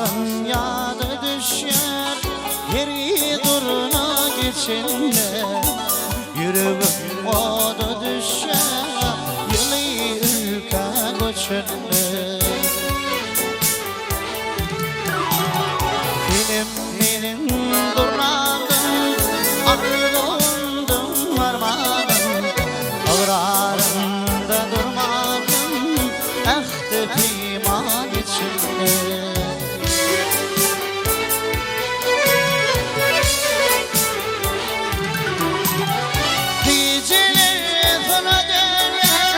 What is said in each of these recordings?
Asrın yadı düşer yeri duruna geçinle, yüreğim odu düşer yılı ülke göçünle. Benim durmadım, ardımdım varmadım, ağrarımda durmadım, ehdi peyman içinde. Geceler sana derler,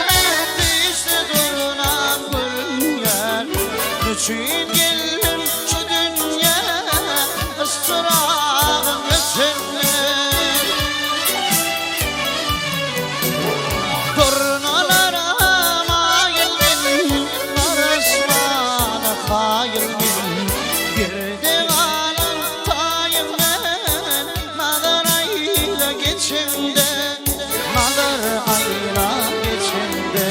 işte durunan gülünger, niçin geldim şu dünya ıstırabın içinde. Turnalara mayıldım, karışmana kayıldım, bir divanın tayım ben, nazar ayla geçimde, nazar ayla geçimde.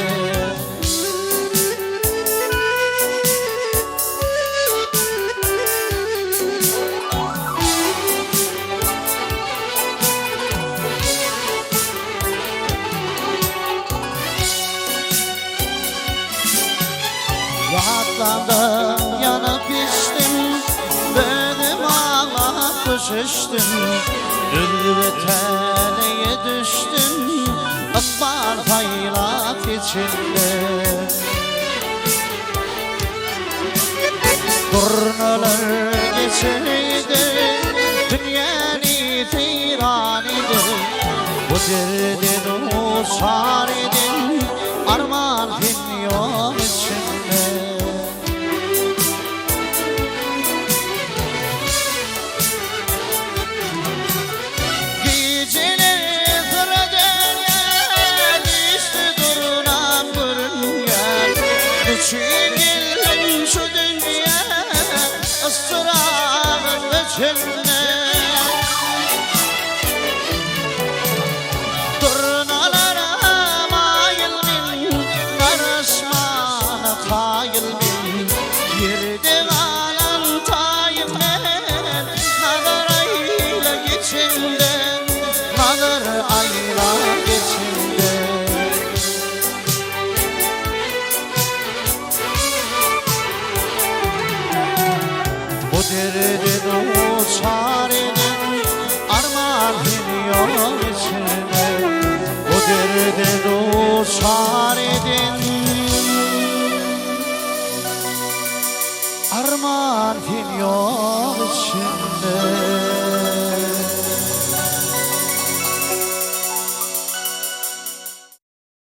Rahatladım, yanıp içtim, benim ağlak düşüştüm, ülveteleye düştüm, akbar paylak içinde. Kurnalar geçirdi, dünyanı tiran idi, bu derdin usar edin, arman finyon içinde. Geceler sıra derler, işte durunan görüngen, niçin geldim şu dünya ıstırabın içinde. Turnalara mayıldım, karışmana kayıldım, bir divanın tayım ben, nazar ayla geçimde, nazar ayla geçimde. Bu derdin uçar edin, armağan yok içinde. Bu derdin uçar edin, armağan yok içinde.